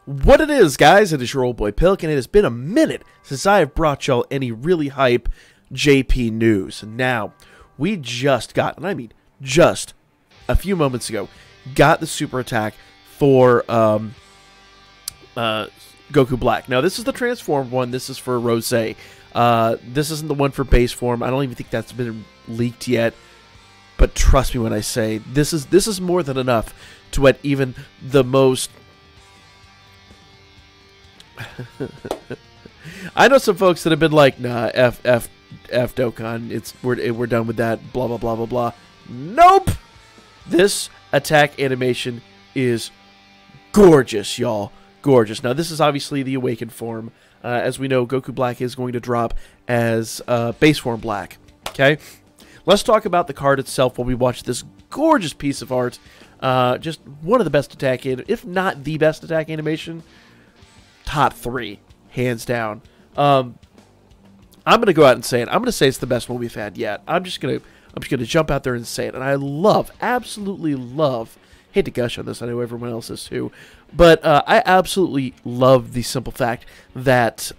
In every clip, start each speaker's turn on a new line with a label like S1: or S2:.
S1: What it is, guys, it is your old boy Pilk, and it has been a minute since I have brought y'all any really hype JP news. Now, we just got, and I mean just a few moments ago, got the super attack for Goku Black. Now, this is the transformed one. This is for Rose. This isn't the one for base form. I don't even think that's been leaked yet. But trust me when I say this is more than enough to let even the most. I know some folks that have been like, nah, F Dokkan. We're done with that. Blah blah blah blah blah. Nope. This attack animation is gorgeous, y'all. Gorgeous. Now, this is obviously the awakened form. As we know, Goku Black is going to drop as base form Black. Okay? Let's talk about the card itself while we watch this gorgeous piece of art. Just one of the best attack, if not the best attack animation. Top 3, hands down. I'm going to go out and say it. I'm going to say it's the best one we've had yet. I'm just going to jump out there and say it. And I absolutely love, hate to gush on this, I know everyone else is too, but I absolutely love the simple fact that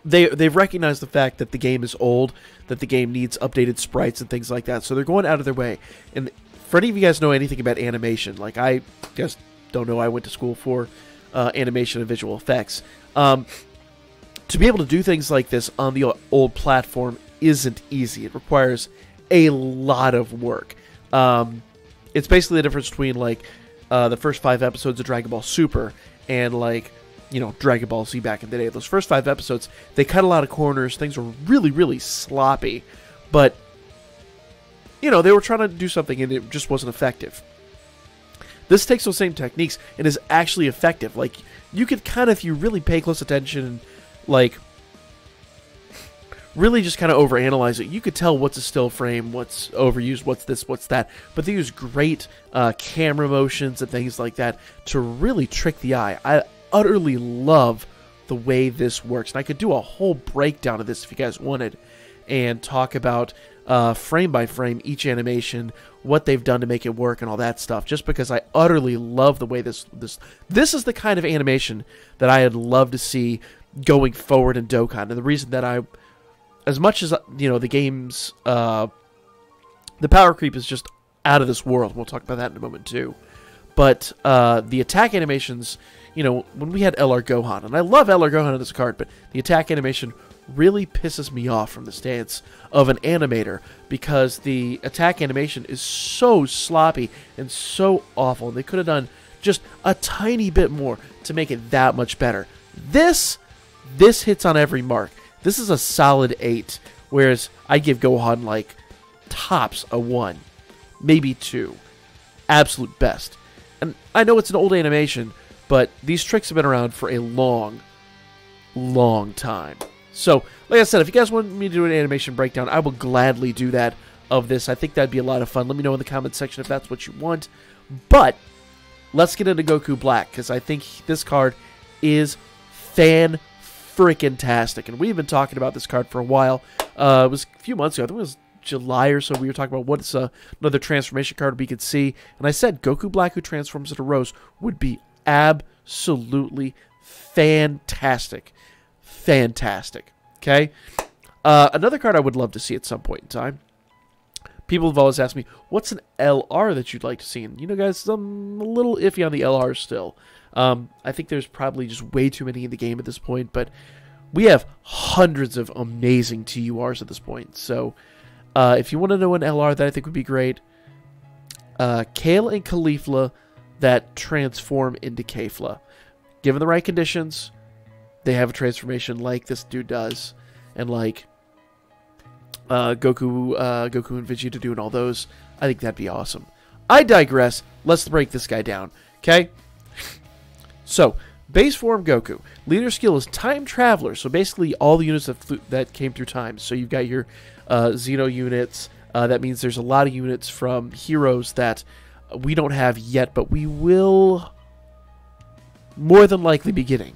S1: they've recognized the fact that the game is old, that the game needs updated sprites and things like that. So they're going out of their way. And for any of you guys know anything about animation, like I just don't know, I went to school for animation and visual effects. To be able to do things like this on the old platform isn't easy. It requires a lot of work. It's basically the difference between like the first 5 episodes of Dragon Ball Super and like, you know, Dragon Ball Z back in the day. Those first 5 episodes, they cut a lot of corners. Things were really, really sloppy. But, you know, they were trying to do something and it just wasn't effective. This takes those same techniques and is actually effective. Like, you could kind of, if you really pay close attention and, like, really just kind of overanalyze it, you could tell what's a still frame, what's overused, what's this, what's that. But they use great camera motions and things like that to really trick the eye. I utterly love the way this works. And I could do a whole breakdown of this if you guys wanted and talk about frame by frame each animation, what they've done to make it work and all that stuff, just because I utterly love the way this is the kind of animation that I would love to see going forward in Dokkan. And the reason that as much as, you know, the game's the power creep is just out of this world. We'll talk about that in a moment too. But the attack animations, you know, when we had LR Gohan, and I love LR Gohan in this card, but the attack animation really pisses me off from the stance of an animator, because the attack animation is so sloppy and so awful, and they could have done just a tiny bit more to make it that much better. This hits on every mark. This is a solid 8, whereas I give Gohan like tops a 1, maybe 2, absolute best. And I know it's an old animation, but these tricks have been around for a long time. So, like I said, if you guys want me to do an animation breakdown, I will gladly do that of this. I think that'd be a lot of fun. Let me know in the comment section if that's what you want. But let's get into Goku Black, because I think this card is fan-freaking-tastic. And we've been talking about this card for a while. It was a few months ago. I think it was July or so. We were talking about what's another transformation card we could see. And I said Goku Black, who transforms into Rose, would be absolutely fantastic. Fantastic. Okay? Another card I would love to see at some point in time. People have always asked me, what's an LR that you'd like to see? And, you know, guys, I'm a little iffy on the LR still. I think there's probably just way too many in the game at this point, but we have hundreds of amazing TURs at this point. So, if you want to know an LR that I think would be great, Kale and Caulifla that transform into Kefla. Given the right conditions, they have a transformation like this dude does, and like Goku and Vegeta doing all those. I think that'd be awesome. I digress. Let's break this guy down. Okay? So, base form Goku. Leader skill is Time Traveler. So basically all the units that came through time. So you've got your Xeno units. That means there's a lot of units from heroes that we don't have yet, but we will more than likely be getting.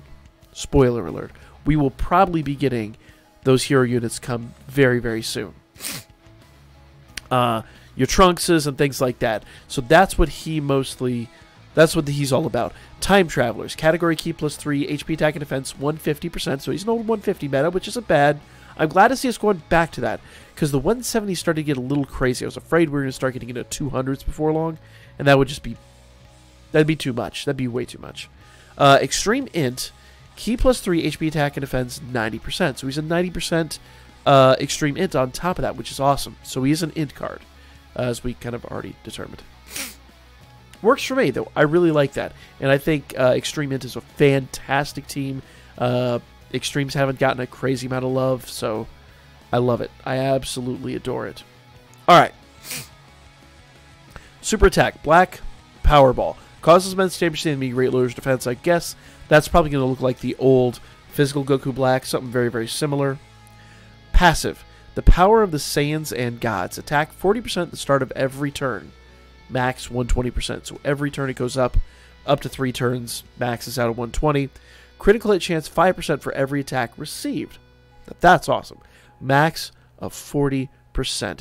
S1: Spoiler alert. We will probably be getting those hero units come very, very soon. Your Trunkses and things like that. So that's what he mostly That's what he's all about. Time Travelers. Category key +3. HP attack and defense 150%. So he's an old 150 meta, which isn't bad. I'm glad to see us going back to that. Because the 170 started to get a little crazy. I was afraid we were going to start getting into 200s before long. And that would just be... That'd be too much. That'd be way too much. Extreme Int. Key +3. HP attack and defense 90%. So he's a 90% Extreme Int on top of that, which is awesome. So he is an Int card. As we kind of already determined. Works for me, though. I really like that. And I think Extreme Int is a fantastic team. Extremes haven't gotten a crazy amount of love, so I love it. I absolutely adore it. Alright. Super Attack. Black Powerball. Causes immense damage to the enemy, great lowers defense. I guess that's probably going to look like the old Physical Goku Black. Something very, very similar. Passive. The power of the Saiyans and Gods. Attack 40% at the start of every turn. Max 120%. So every turn it goes up to 3 turns. Max is out at 120. Critical hit chance 5% for every attack received. That's awesome. Max of 40%.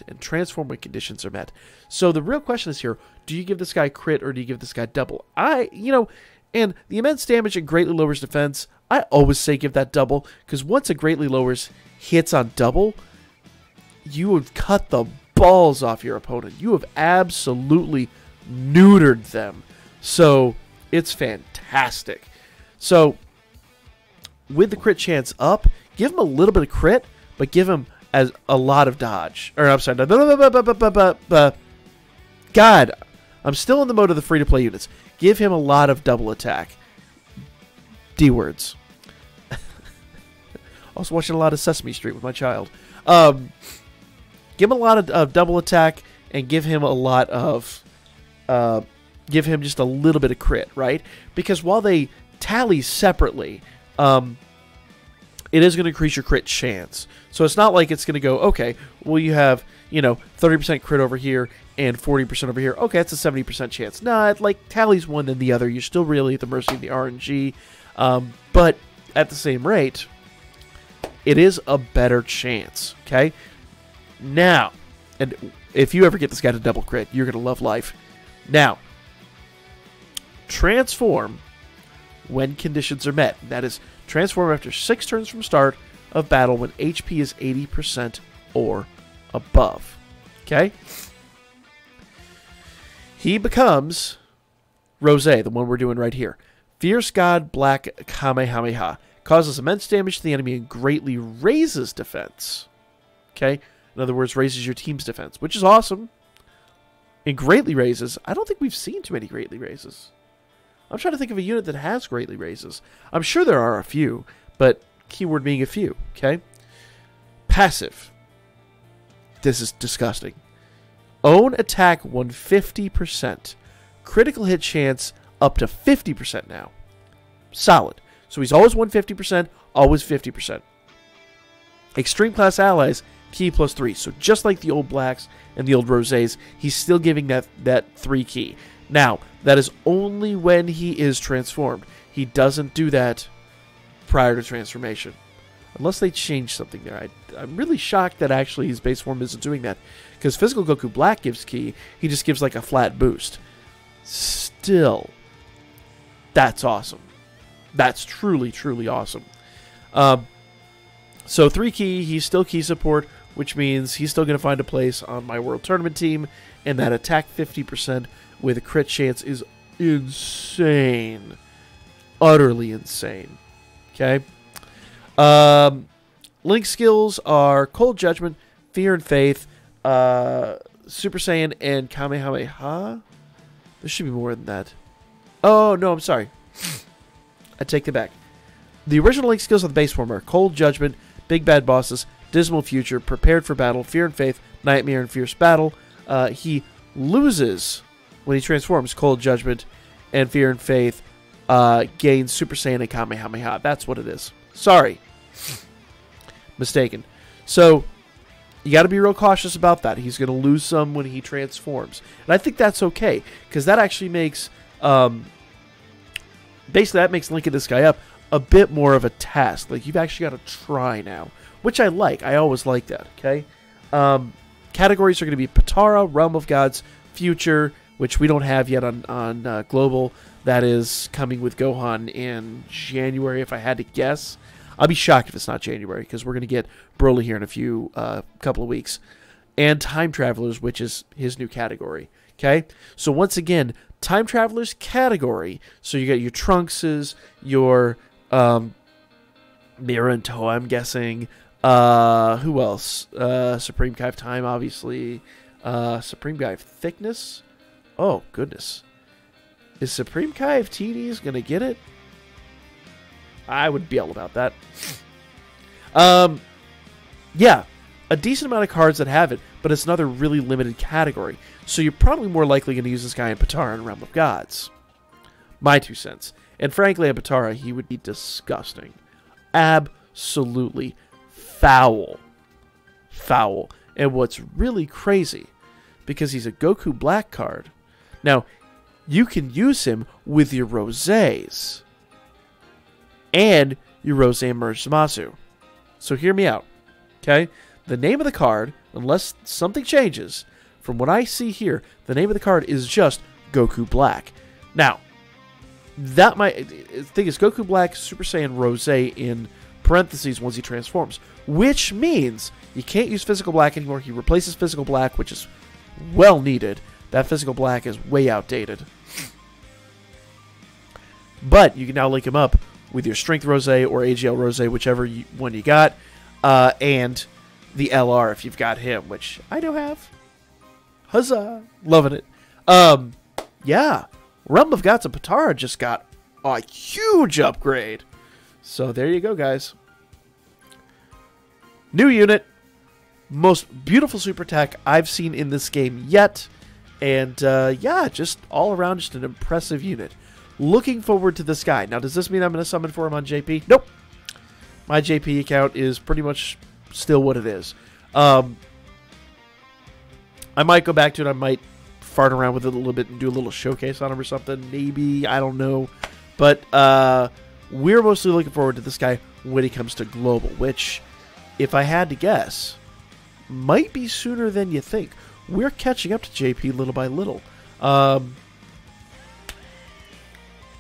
S1: And transform when conditions are met. So the real question is here, do you give this guy crit or do you give this guy double? And the immense damage and greatly lowers defense, I always say give that double. Because once it greatly lowers hits on double, you have cut the balls off your opponent. You have absolutely neutered them. So it's fantastic. So with the crit chance up, give him a little bit of crit, but give him as a lot of dodge. Or I'm sorry, God, I'm still in the mode of the free-to-play units. Give him a lot of double attack. D words. Also watching a lot of Sesame Street with my child. Give him a lot of double attack and give him a lot of... give him just a little bit of crit, right? Because while they tally separately, it is going to increase your crit chance. So it's not like it's going to go, okay, well you have, 30% crit over here and 40% over here. Okay, that's a 70% chance. Nah, it like tallies one and the other. You're still really at the mercy of the RNG. But at the same rate, it is a better chance, okay? Now, and if you ever get this guy to double crit, you're going to love life. Now, transform when conditions are met. That is, transform after 6 turns from start of battle when HP is 80% or above. Okay? He becomes Rose, the one we're doing right here. Fierce God Black Kamehameha. Causes immense damage to the enemy and greatly raises defense. Okay? In other words, raises your team's defense, which is awesome. And greatly raises. I don't think we've seen too many greatly raises. I'm trying to think of a unit that has greatly raises. I'm sure there are a few, but keyword being a few, okay? Passive. This is disgusting. Own attack 150%. Critical hit chance up to 50% now. Solid. So he's always 150%, always 50%. Extreme class allies, key +3. So just like the old blacks and the old rosés, he's still giving that 3 key. Now, that is only when he is transformed. He doesn't do that prior to transformation. Unless they change something there. I'm really shocked that actually his base form isn't doing that. Because Physical Goku Black gives ki, he just gives like a flat boost. Still, that's awesome. That's truly, truly awesome. So 3 key, he's still key support, which means he's still going to find a place on my World Tournament team. And that attack 50% with a crit chance is insane. Utterly insane. Okay? Link skills are Cold Judgment, Fear and Faith, Super Saiyan, and Kamehameha. There should be more than that. Oh, no, I'm sorry. I take that back. The original Link skills of the base form are Cold Judgment, Big Bad Bosses, Dismal Future, Prepared for Battle, Fear and Faith, Nightmare, and Fierce Battle. He loses when he transforms Cold Judgment and Fear and Faith, gains Super Saiyan and Kamehameha. That's what it is. Sorry. Mistaken. So, you got to be real cautious about that. He's going to lose some when he transforms. And I think that's okay, because that actually makes, basically that makes linking this guy up a bit more of a task. Like, you've actually got to try now, which I like. I always like that, okay? Categories are going to be Patara, Realm of Gods, Future, which we don't have yet on Global. That is coming with Gohan in January, if I had to guess. I'll be shocked if it's not January, because we're going to get Broly here in a few couple of weeks. And Time Travelers, which is his new category. Okay? So once again, Time Travelers category. So you got your Trunkses, your Mira and Toa, I'm guessing. Who else? Supreme Kai of Time, obviously. Supreme Kai of Thickness. Oh, goodness. Is Supreme Kai of TDs going to get it? I would be all about that. Yeah, a decent amount of cards that have it, but it's another really limited category. So you're probably more likely going to use this guy in Potara in Realm of Gods. My 2 cents. And frankly, in Potara, he would be disgusting. Absolutely foul. Foul. And what's really crazy, because he's a Goku Black card. Now, you can use him with your Rosés and your Rosé Merged Zamasu. So hear me out, okay? The name of the card, unless something changes, from what I see here, the name of the card is just Goku Black. Now, that might... The thing is, Goku Black, Super Saiyan Rosé in parentheses once he transforms, which means you can't use Physical Black anymore. He replaces Physical Black, which is well needed. That Physical Black is way outdated. But you can now link him up with your Strength Rosé or AGL Rosé, whichever one you got, and the LR if you've got him, which I do have. Huzzah! Loving it. Yeah. Realm of Gods and Potara just got a huge upgrade. So there you go, guys. New unit. Most beautiful super tech I've seen in this game yet. And, yeah, just all around just an impressive unit. Looking forward to this guy. Now, does this mean I'm going to summon for him on JP? Nope. My JP account is pretty much still what it is. I might go back to it. I might fart around with it a little bit and do a little showcase on him or something. Maybe. I don't know. But we're mostly looking forward to this guy when he comes to Global, which, if I had to guess, might be sooner than you think. We're catching up to JP little by little.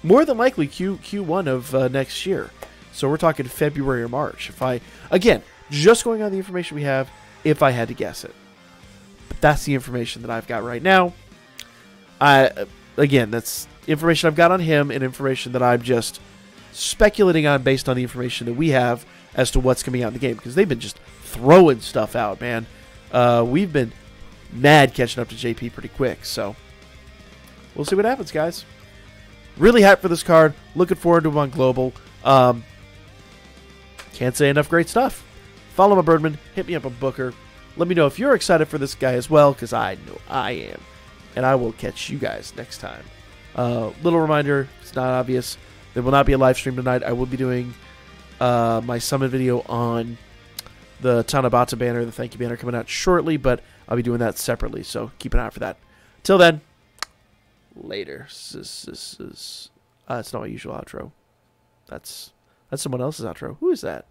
S1: More than likely Q1 of next year. So we're talking February or March. Again, just going on the information we have, if I had to guess it. But that's the information that I've got right now. Again, that's information I've got on him and information that I'm just speculating on based on the information that we have as to what's coming out in the game. Because they've been just throwing stuff out, man. We've been mad catching up to JP pretty quick. So we'll see what happens, guys. Really hyped for this card. Looking forward to him on Global. Can't say enough great stuff. Follow my Birdman. Hit me up on Booker. Let me know if you're excited for this guy as well, because I know I am. And I will catch you guys next time. Little reminder, it's not obvious. There will not be a live stream tonight. I will be doing my summon video on the Tanabata banner, the thank you banner coming out shortly, but I'll be doing that separately, so keep an eye out for that. Till then, later. It's not my usual outro. That's someone else's outro. Who is that?